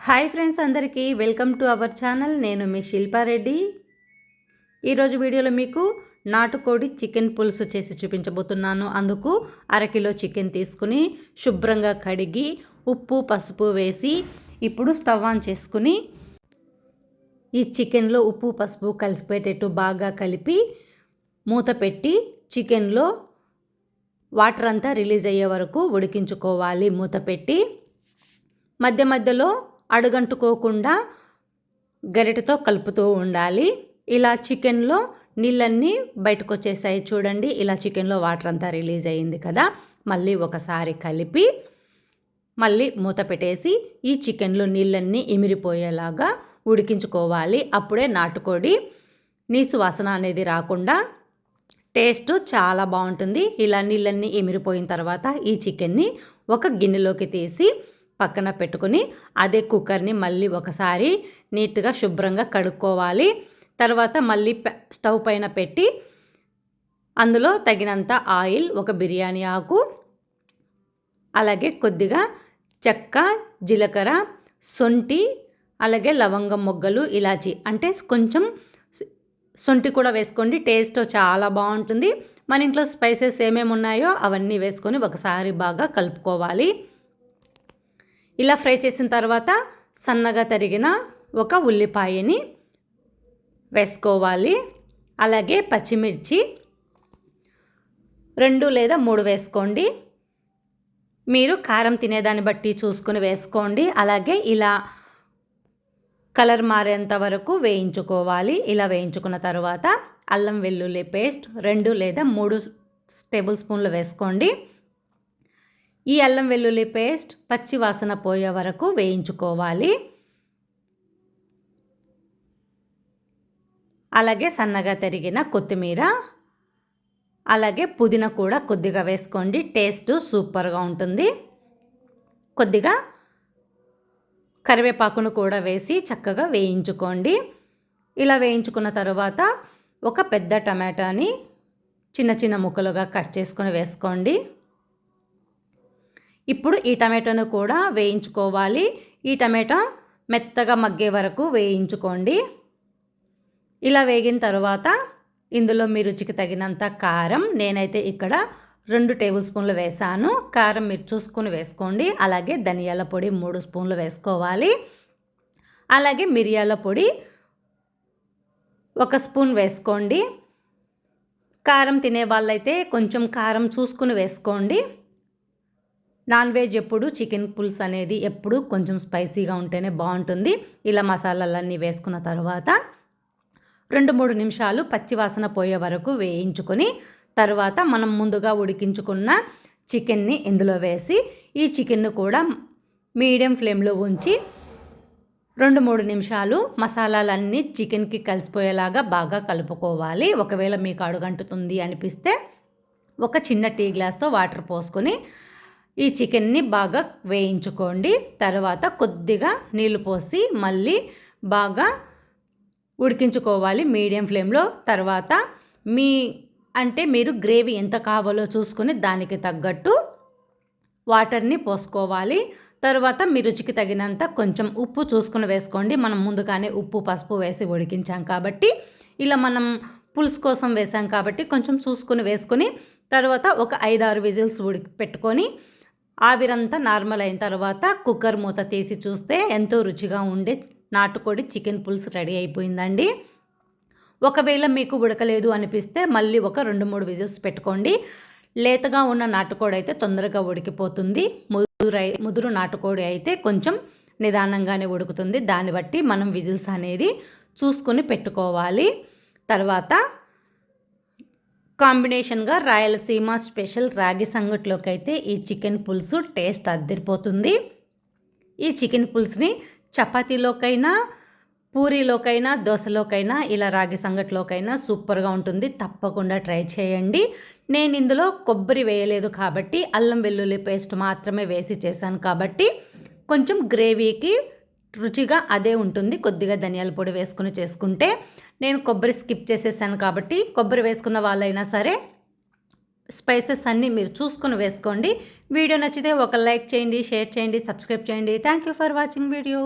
Hi friends, అందరికీ welcome to our channel. నేను మీ శిల్పారెడ్డి. ఈరోజు వీడియోలో మీకు నాటుకోడి చికెన్ పులుసు చేసి చూపించబోతున్నాను. అందుకు అరకిలో చికెన్ తీసుకుని శుభ్రంగా కడిగి ఉప్పు పసుపు వేసి ఇప్పుడు స్టవ్ ఆన్ చేసుకుని ఈ చికెన్లో ఉప్పు పసుపు కలిసిపోయేటట్టు బాగా కలిపి మూత పెట్టి చికెన్లో వాటర్ అంతా రిలీజ్ అయ్యే వరకు ఉడికించుకోవాలి. మూత పెట్టి మధ్య మధ్యలో అడుగంటుకోకుండా గరిటెతో కలుపుతూ ఉండాలి. ఇలా చికెన్లో నీళ్ళన్నీ బయటకు వచ్చేసాయి చూడండి. ఇలా చికెన్లో వాటర్ అంతా రిలీజ్ అయ్యింది కదా. మళ్ళీ ఒకసారి కలిపి మళ్ళీ మూత పెట్టేసి ఈ చికెన్లో నీళ్ళన్నీ ఇమిరిపోయేలాగా ఉడికించుకోవాలి. అప్పుడే నాటుకోడి నీసు వాసన అనేది రాకుండా టేస్ట్ చాలా బాగుంటుంది. ఇలా నీళ్ళన్నీ ఇమిరిపోయిన తర్వాత ఈ చికెన్ని ఒక గిన్నెలోకి తీసి పక్కన పెట్టుకుని అదే కుక్కర్ని మళ్ళీ ఒకసారి నీట్గా శుభ్రంగా కడుక్కోవాలి. తర్వాత మళ్ళీ స్టవ్ పైన పెట్టి అందులో తగినంత ఆయిల్, ఒక బిర్యానీ ఆకు, అలాగే కొద్దిగా చెక్క, జీలకర్ర, సొంటి, అలాగే లవంగం మొగ్గలు, ఇలాచి అంటే కొంచెం సొంటి కూడా వేసుకోండి. టేస్ట్ చాలా బాగుంటుంది. మన ఇంట్లో స్పైసెస్ ఏమేమి ఉన్నాయో అవన్నీ వేసుకొని ఒకసారి బాగా కలుపుకోవాలి. ఇలా ఫ్రై చేసిన తర్వాత సన్నగా తరిగిన ఒక ఉల్లిపాయని వేసుకోవాలి. అలాగే పచ్చిమిర్చి 2 లేదా 3 వేసుకోండి. మీరు కారం తినేదాన్ని బట్టి చూసుకుని వేసుకోండి. అలాగే ఇలా కలర్ మారేంత వరకు వేయించుకోవాలి. ఇలా వేయించుకున్న తర్వాత అల్లం వెల్లుల్లి పేస్ట్ 2 లేదా 3 టేబుల్ స్పూన్లు వేసుకోండి. ఈ అల్లం వెల్లుల్లి పేస్ట్ పచ్చి వాసన పోయే వరకు వేయించుకోవాలి. అలాగే సన్నగా తరిగిన కొత్తిమీర, అలాగే పుదీనా కూడా కొద్దిగా వేసుకోండి. టేస్ట్ సూపర్గా ఉంటుంది. కొద్దిగా కరివేపాకును కూడా వేసి చక్కగా వేయించుకోండి. ఇలా వేయించుకున్న తర్వాత ఒక పెద్ద టమాటాని చిన్న చిన్న ముక్కలుగా కట్ చేసుకొని వేసుకోండి. ఇప్పుడు ఈ టమాటాను కూడా వేయించుకోవాలి. ఈ టమాటా మెత్తగా మగ్గే వరకు వేయించుకోండి. ఇలా వేగిన తర్వాత ఇందులో మీ రుచికి తగినంత కారం, నేనైతే ఇక్కడ 2 టేబుల్ స్పూన్లు వేసాను. కారం మీరు చూసుకుని వేసుకోండి. అలాగే ధనియాల పొడి 3 స్పూన్లు వేసుకోవాలి. అలాగే మిరియాల పొడి 1 స్పూన్ వేసుకోండి. కారం తినే వాళ్ళైతే కొంచెం కారం చూసుకుని వేసుకోండి. నాన్ వెజ్ ఎప్పుడు చికెన్ పులుసు అనేది ఎప్పుడు కొంచెం స్పైసీగా ఉంటేనే బాగుంటుంది. ఇలా మసాలాలన్నీ వేసుకున్న తర్వాత 2-3 నిమిషాలు పచ్చివాసన పోయే వరకు వేయించుకొని తర్వాత మనం ముందుగా ఉడికించుకున్న చికెన్ని ఇందులో వేసి ఈ చికెన్ను కూడా మీడియం ఫ్లేమ్లో ఉంచి 2-3 నిమిషాలు మసాలాలన్నీ చికెన్కి కలిసిపోయేలాగా బాగా కలుపుకోవాలి. ఒకవేళ మీకు అడుగంటుతుంది అనిపిస్తే ఒక చిన్న టీ గ్లాస్తో వాటర్ పోసుకొని ఈ చికెన్ని బాగా వేయించుకోండి. తర్వాత కొద్దిగా నీళ్లు పోసి మళ్ళీ బాగా ఉడికించుకోవాలి మీడియం ఫ్లేమ్లో. తర్వాత మీరు గ్రేవీ ఎంత కావాలో చూసుకొని దానికి తగ్గట్టు వాటర్ని పోసుకోవాలి. తర్వాత మీ రుచికి తగినంత కొంచెం ఉప్పు చూసుకుని వేసుకోండి. మనం ముందుగానే ఉప్పు పసుపు వేసి ఉడికించాం కాబట్టి, ఇలా మనం పులుసు కోసం వేసాం కాబట్టి కొంచెం చూసుకుని వేసుకొని తర్వాత ఒక 5-6 విజిల్స్ పెట్టుకొని ఆవిరంతా నార్మల్ అయిన తర్వాత కుక్కర్ మూత తీసి చూస్తే ఎంతో రుచిగా ఉండే నాటుకోడి చికెన్ పులుసు రెడీ అయిపోయిందండి. ఒకవేళ మీకు ఉడకలేదు అనిపిస్తే మళ్ళీ ఒక 2-3 విజిల్స్ పెట్టుకోండి. లేతగా ఉన్న నాటుకోడి అయితే తొందరగా ఉడికిపోతుంది. ముదురు నాటుకోడి అయితే కొంచెం నిదానంగానే ఉడుకుతుంది. దాన్ని బట్టి మనం విజిల్స్ అనేది చూసుకుని పెట్టుకోవాలి. తర్వాత కాంబినేషన్గా రాయలసీమ స్పెషల్ రాగి సంగట్లోకి అయితే ఈ చికెన్ పులుసు టేస్ట్ అద్దరిపోతుంది. ఈ చికెన్ పులుసుని చపాతీలోకైనా, పూరీలోకైనా, దోశలోకైనా, ఇలా రాగి సంగట్లోకైనా సూపర్గా ఉంటుంది. తప్పకుండా ట్రై చేయండి. నేను ఇందులో కొబ్బరి వేయలేదు కాబట్టి అల్లం వెల్లుల్లి పేస్ట్ మాత్రమే వేసి చేశాను కాబట్టి కొంచెం గ్రేవీకి రుచిగా అదే ఉంటుంది. కొద్దిగా ధనియాల పొడి వేసుకుని చేసుకుంటే, నేను కొబ్బరి స్కిప్ చేసేసాను కాబట్టి కొబ్బరి వేసుకున్న వాళ్ళైనా సరే స్పైసెస్ అన్నీ మీరు చూసుకొని వేసుకోండి. వీడియో నచ్చితే ఒక లైక్ చేయండి, షేర్ చేయండి, సబ్స్క్రైబ్ చేయండి. Thank you for watching video.